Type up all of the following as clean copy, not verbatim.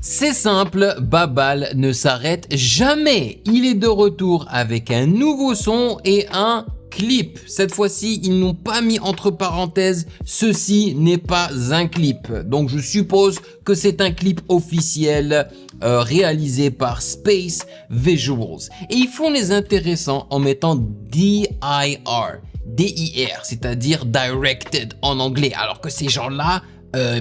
C'est simple, Babal ne s'arrête jamais. Il est de retour avec un nouveau son et un clip. Cette fois-ci, ils n'ont pas mis entre parenthèses « Ceci n'est pas un clip ». Donc je suppose que c'est un clip officiel réalisé par Space Visuals. Et ils font les intéressants en mettant D-I-R, D-I-R, c'est-à-dire Directed en anglais, alors que ces gens-là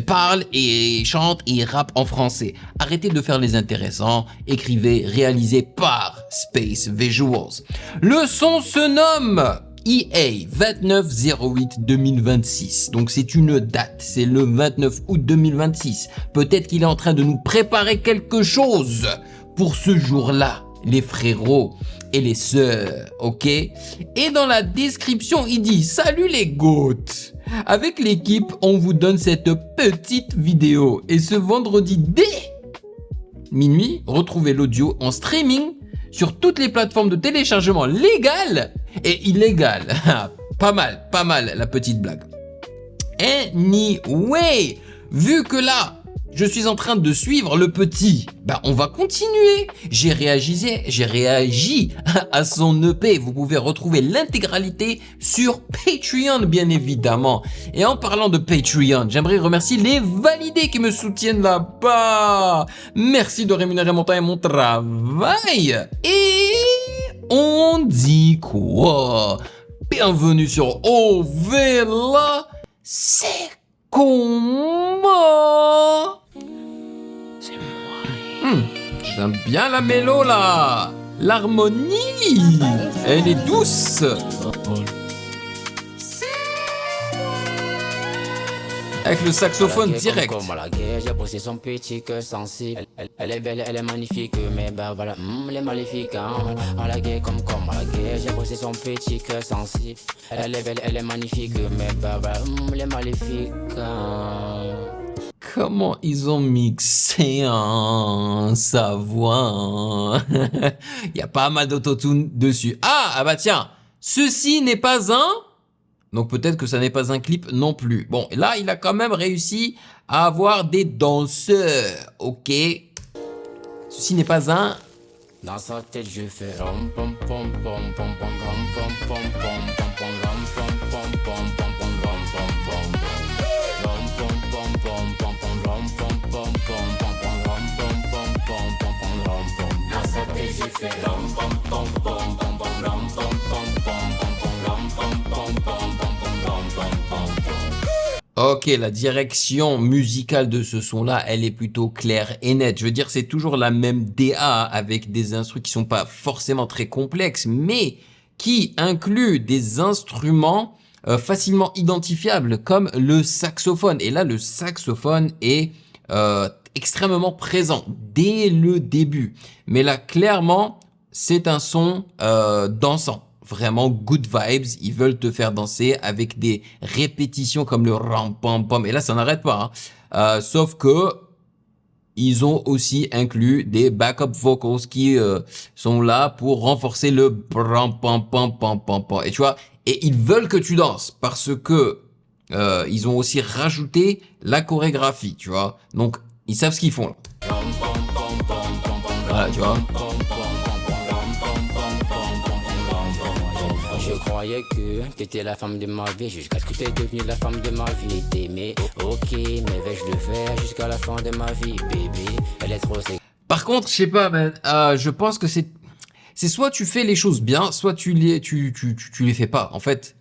parlent et chantent et rappent en français. Arrêtez de faire les intéressants, écrivez réalisé par Space Visuals. Le son se nomme EA 29/08/2026. Donc c'est une date, c'est le 29 août 2026. Peut-être qu'il est en train de nous préparer quelque chose pour ce jour-là, les frérots et les sœurs, ok? Et dans la description, il dit « Salut les goats !» Avec l'équipe, on vous donne cette petite vidéo. Et ce vendredi dès minuit, retrouvez l'audio en streaming sur toutes les plateformes de téléchargement légales et illégales. Pas mal la petite blague. Anyway, vu que là, je suis en train de suivre le petit, on va continuer. J'ai réagi à son EP. Vous pouvez retrouver l'intégralité sur Patreon, bien évidemment. Et en parlant de Patreon, j'aimerais remercier les validés qui me soutiennent là-bas. Merci de rémunérer mon temps et mon travail. Et on dit quoi? Bienvenue sur Ovela. C'est comment? C'est moi. J'aime bien la mélo là. L'harmonie, elle est douce. Avec le saxophone direct. Comme à la guerre, j'ai bossé son petit cœur sensible. Elle est belle, elle est magnifique, mais voilà, elle est maléfique. Hein. À la guerre, comme à la guerre, j'ai bossé son petit cœur sensible. Elle est belle, elle est magnifique, mais voilà, elle est maléfique. Hein. Comment ils ont mixé sa voix. Il y a pas mal d'autotune dessus. Ah bah tiens, ceci n'est pas un... Donc peut-être que ça n'est pas un clip non plus. Bon, là, il a quand même réussi à avoir des danseurs, ok? Ceci n'est pas un... Dans sa tête, je fais rom pom pom pom pom pom rom pom pom pom pom pom rom pom pom pom pom pom rom pom pom rom pom pom pom pom pom rom pom pom pom pom pom rom pom pom pom pom pom rom pom. Dans sa tête, je fais rom pom pom pom pom pom rom pom pom pom pom pom rom pom pom pom pom pom rom pom pom pom. Ok, la direction musicale de ce son-là, elle est plutôt claire et nette. Je veux dire, c'est toujours la même DA avec des instruments qui sont pas forcément très complexes, mais qui incluent des instruments facilement identifiables, comme le saxophone. Et là, le saxophone est extrêmement présent dès le début. Mais là, clairement, c'est un son dansant. Vraiment good vibes, ils veulent te faire danser avec des répétitions comme le ram pam pam. Et là, ça n'arrête pas. Hein. Sauf que ils ont aussi inclus des backup vocals qui sont là pour renforcer le ram pam pam pam pam pam. Et tu vois, et ils veulent que tu danses parce que ils ont aussi rajouté la chorégraphie, tu vois. Donc ils savent ce qu'ils font là. Voilà, tu vois. Je croyais que t'étais la femme de ma vie jusqu'à ce que t'es devenue la femme de ma vie. T'aimais, ok, mais vais-je le faire jusqu'à la fin de ma vie, bébé. Elle est trop sexy. Par contre, je sais pas, je pense que c'est soit tu fais les choses bien, soit tu les fais pas. En fait,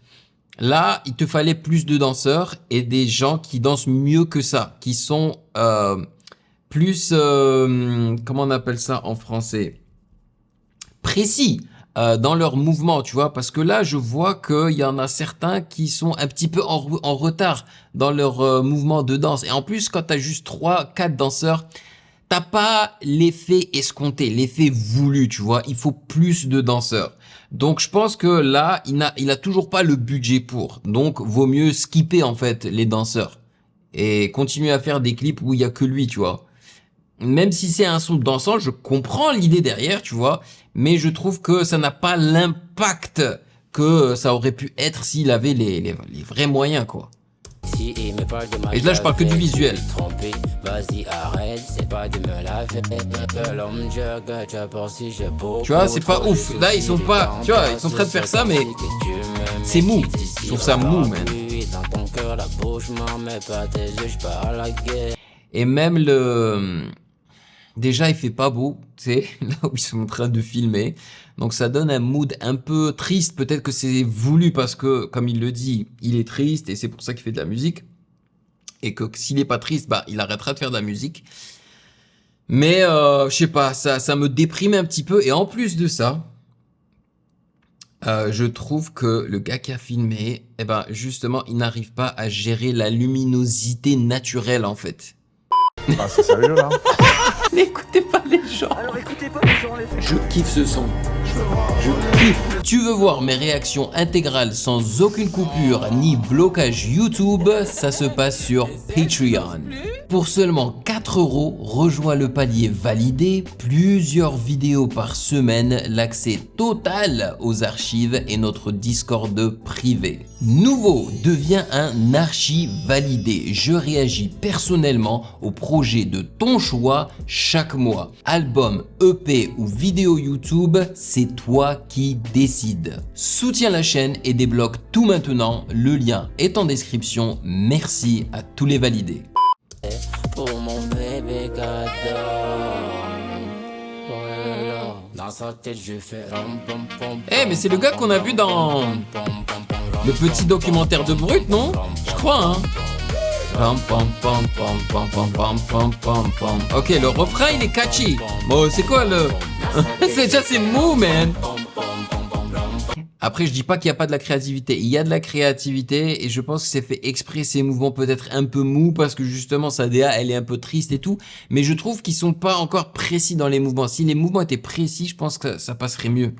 là, il te fallait plus de danseurs et des gens qui dansent mieux que ça, qui sont plus, comment on appelle ça en français, précis. Dans leur mouvement, tu vois, parce que là, je vois qu'il y en a certains qui sont un petit peu en retard dans leur mouvement de danse. Et en plus, quand tu as juste 3-4 danseurs, t'as pas l'effet escompté, l'effet voulu, tu vois. Il faut plus de danseurs. Donc, je pense que là, il a toujours pas le budget pour. Donc, vaut mieux skipper, en fait, les danseurs. Et continuer à faire des clips où il y a que lui, tu vois. Même si c'est un son dansant, je comprends l'idée derrière, tu vois, mais je trouve que ça n'a pas l'impact que ça aurait pu être s'il avait les vrais moyens, quoi. Et là, je parle que du visuel. Vas-y, arrête, c'est pas de me laver. Tu vois, c'est pas ouf. Là, ils sont pas. Tu vois, ils sont en train de faire ça, mais c'est mou. Je trouve ça mou, man. Et même le. Déjà, il fait pas beau, tu sais, là où ils sont en train de filmer. Donc, ça donne un mood un peu triste. Peut-être que c'est voulu parce que, comme il le dit, il est triste et c'est pour ça qu'il fait de la musique. Et que s'il est pas triste, bah, il arrêtera de faire de la musique. Mais, je sais pas, ça me déprime un petit peu. Et en plus de ça, je trouve que le gars qui a filmé, eh ben, justement, il n'arrive pas à gérer la luminosité naturelle, en fait. Ah, c'est sérieux là? N'écoutez pas les gens. Alors écoutez pas les gens, les filles. Je kiffe ce son. Je kiffe. Tu veux voir mes réactions intégrales sans aucune coupure ni blocage YouTube? Ça se passe sur Patreon. Pour seulement 4 €, rejoins le palier validé, plusieurs vidéos par semaine, l'accès total aux archives et notre Discord privé. Nouveau, deviens un archi validé. Je réagis personnellement au projet de ton choix chaque mois. Album, EP ou vidéo YouTube, c'est toi qui décides. Soutiens la chaîne et débloque tout maintenant. Le lien est en description. Merci à tous les validés. Pour mon bébé cadeau. Dans sa tête, je fais ram pam pam. Eh, mais c'est le gars qu'on a vu dans le petit documentaire de Brut, non? Je crois, hein. Pam, pam, pam, pam, pam, pam, pam, pam, pam, pam. Ok, le refrain il est catchy. Bon, c'est quoi le. c'est mou, man. Après, je dis pas qu'il n'y a pas de la créativité. Il y a de la créativité et je pense que c'est fait exprès ces mouvements peut-être un peu mous parce que justement sa DA elle est un peu triste et tout. Mais je trouve qu'ils sont pas encore précis dans les mouvements. Si les mouvements étaient précis, je pense que ça passerait mieux.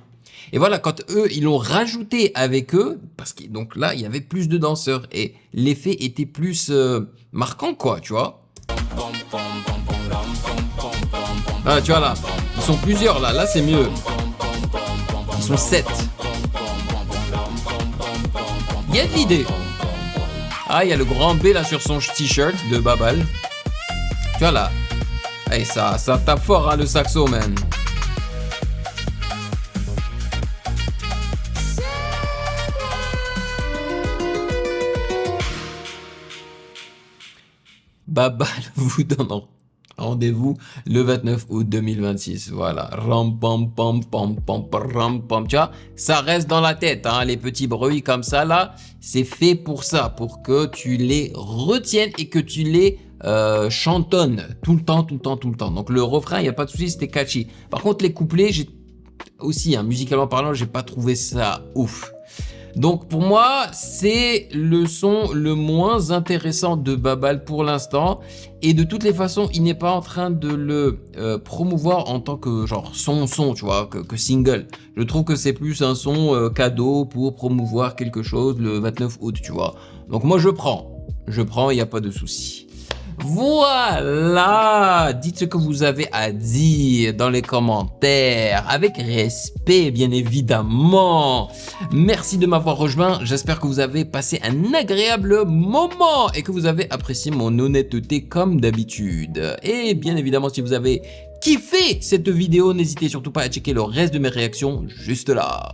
Et voilà, quand eux, ils l'ont rajouté avec eux, parce que donc là, il y avait plus de danseurs et l'effet était plus marquant, quoi, tu vois. Ah, tu vois là, ils sont plusieurs là, là c'est mieux. Ils sont 7. Il y a de l'idée. Ah, il y a le grand B là sur son t-shirt de Babal. Tu vois là. Hey, ça tape fort, hein, le saxo, man. Babal vous donne rendez-vous le 29 août 2026. Voilà. Ram pam pam pam pam ram pam. Tu vois, ça reste dans la tête, hein, les petits bruits comme ça là. C'est fait pour ça, pour que tu les retiennes et que tu les chantonnes tout le temps, tout le temps, tout le temps. Donc le refrain, il n'y a pas de souci, c'était catchy. Par contre, les couplets, j'ai aussi, hein, musicalement parlant, j'ai pas trouvé ça ouf. Donc pour moi, c'est le son le moins intéressant de Babal pour l'instant. Et de toutes les façons, il n'est pas en train de le promouvoir en tant que genre son, tu vois, que single. Je trouve que c'est plus un son cadeau pour promouvoir quelque chose le 29 août, tu vois. Donc moi, je prends, il n'y a pas de souci. Voilà, dites ce que vous avez à dire dans les commentaires, avec respect bien évidemment. Merci de m'avoir rejoint, j'espère que vous avez passé un agréable moment et que vous avez apprécié mon honnêteté comme d'habitude. Et bien évidemment, si vous avez kiffé cette vidéo, n'hésitez surtout pas à checker le reste de mes réactions juste là.